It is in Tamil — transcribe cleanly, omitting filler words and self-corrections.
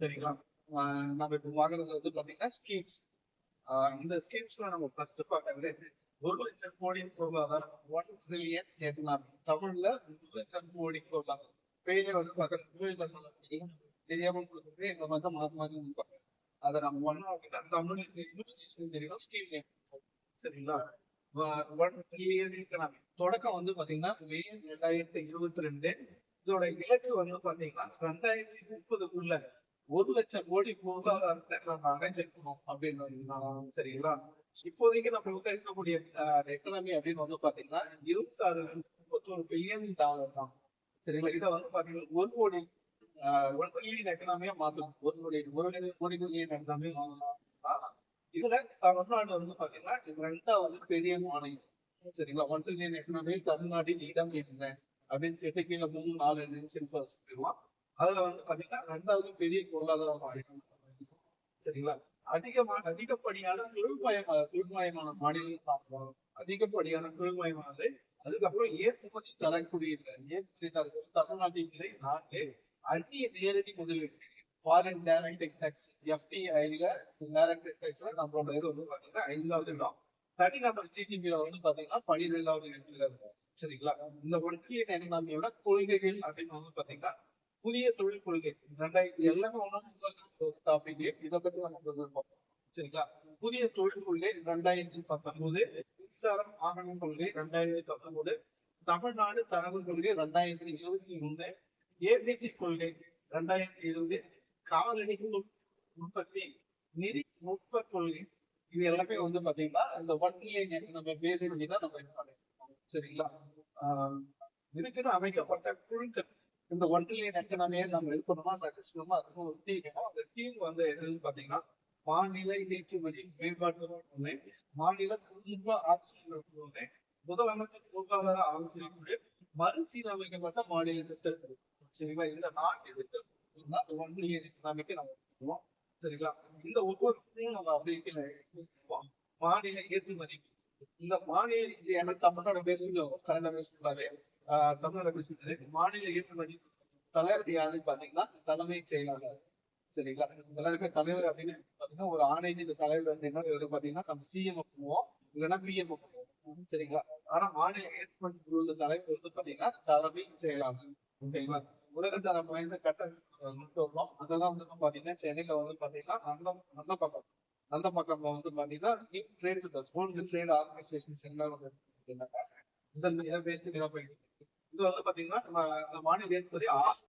சரிங்களா? நம்ம இப்போ வாங்குறது வந்து பாத்தீங்கன்னா ஸ்கீம்ஸ். இந்த ஸ்கீம்ஸ்ல நம்ம ஃபர்ஸ்ட் பாக்குறது 1,00,000 கோடி பொருளாதாரம், 1 ட்ரில்லியன் எக்கனாமி. தமிழ்ல 1,00,000 கோடி பொருளாதாரம். பேரே வந்து பாத்தீங்கன்னா தெரியாம கொடுக்குறது இந்த மாதிரி தான் மாத்தி மாத்தி கொடுப்பாங்க. அதை நம்ம பண்ணோம் அப்படின்னா தமிழ் தெரியணும், இங்கிலீஷ் தெரியணும், ஸ்கீம் நேம். சரிங்களா? 1 ட்ரில்லியன் எக்கனாமி தொடக்கம் வந்து பாத்தீங்கன்னா மே 2022. இதோட இலக்கு வந்து பாத்தீங்கன்னா 2030க்குள்ள 1,00,000 கோடி பொருளாதாரத்தை நம்ம அடைஞ்சிருக்கணும் அப்படின்னு. சரிங்களா? இப்போதைக்கு நம்ம கிட்ட இருக்கக்கூடிய எக்கனாமி அப்படின்னு வந்து பாத்தீங்கன்னா 26 to 31 பில்லியன் தான். சரிங்களா? இதை வந்து பாத்தீங்கன்னா 1 கோடி 1 ட்ரில்லியன் எக்கனாமியா மாத்தணும். 1 லட்சம் கோடி பில்லியன் எக்கனாமியா. இதுல தமிழ்நாடு வந்து பாத்தீங்கன்னா 2வது பெரிய மாநிலம். சரிங்களா? 1 ட்ரில்லியன் எக்கனாமியில் தமிழ்நாட்டின் இடம் என்ன அப்படின்னு கேட்டு கீழே 3 4 சொல்லிடுவான். அதுல வந்து பாத்தீங்கன்னா 2வது பெரிய பொருளாதார மாநிலம். சரிங்களா? அதிகப்படியான தொழில்மயமான மாநிலம், அதிகப்படியான தொழில்மயமானது. அதுக்கப்புறம் ஏற்றுமதி தரக்கூடிய தமிழ்நாட்டின் நிலை 4. அந்நிய நேரடி முதலீடு, ஃபாரின் டைரக்ட் டேக்ஸ், எஃப்டிஐல டைரக்ட் டேக்ஸ்ல நம்மளோட இது வந்து பாத்தீங்கன்னா 5வது இடம். தனிநபர் ஜிடிபில வந்து பாத்தீங்கன்னா 12வது இடத்துல இருக்கும். சரிங்களா? இந்த 1 ட்ரில்லியன் எக்கனாமியோட கொள்கைகள் அப்படின்னு வந்து பாத்தீங்கன்னா புதிய தொழில் கொள்கை 2000 எல்லாமே ஒன்று டாபிக். இதை பத்தி நம்ம சரிங்களா? புதிய தொழில் கொள்கை 2019, மின்சாரம் வாகன கொள்கை 2019, தமிழ்நாடு தரவு கொள்கை 2021, ஏபிசி கொள்கை 2020, காலனி உற்பத்தி நிதி நுட்ப கொள்கை. இது எல்லாமே வந்து பாத்தீங்கன்னா இந்த 1 ட்ரில்லியன் நம்ம பேஸ் பண்ணி தான் நம்ம இது பண்ணிருக்கோம். சரிங்களா? இதுக்குன்னு அமைக்கப்பட்ட குழுக்கள். இந்த 1 ட்ரில்லியன் எக்கனாமியை நம்ம இது பண்ணோம்னா சக்சஸ்ஃபுல்லா அதுக்கும் ஒரு டீம் வேணும். அந்த டீம் வந்து எதுன்னு பாத்தீங்கன்னா மாநில ஏற்றுமதி மேம்பாட்டு ஒண்ணு, மாநில தொழில்நுட்ப ஆட்சியர் ஒண்ணு, முதலமைச்சர் பொருளாதார ஆலோசனை குழு, மறுசீரமைக்கப்பட்ட மாநில திட்டம். சரிங்களா? இந்த 4 திட்டம் 1 ட்ரில்லியன் எக்கனாமிக்கு நம்ம பண்ணுவோம். சரிங்களா? இந்த ஒவ்வொரு குழுவும் நம்ம அப்படியே மாநில ஏற்றுமதி. இந்த மாநில எனக்கு தமிழ்நாடு பேசுறது கன்னட பேசுறாரு. தமிழ்நாடு பேசுறது மாநில ஏற்றுமதி தலைவர் யாருன்னு பாத்தீங்கன்னா தலைமைச் செயலாளர். சரிங்களா? எல்லாருமே தலைவர் அப்படின்னு பாத்தீங்கன்னா ஒரு ஆணைய தலைவர் அப்படின்னா பாத்தீங்கன்னா நம்ம சிஎம் பண்ணுவோம், இல்லைன்னா பிஎம் பண்ணுவோம். சரிங்களா? ஆனா மாநில ஏற்றுமதி குழு தலைவர் வந்து பாத்தீங்கன்னா தலைமை செயலாளர். ஓகேங்களா? உலகத்தரம் வாய்ந்த கட்டமைப்பு அதெல்லாம் வந்து பாத்தீங்கன்னா சென்னையில வந்து பாத்தீங்கன்னா அந்த பக்கம்ல வந்து பாத்தீங்கன்னா trade centres, world trade organisations எல்லாம் வந்து இதை பேஸ் பண்ணி தான் போயிட்டு இது வந்து பாத்தீங்கன்னா நம்ம மாநில ஏற்றுமதி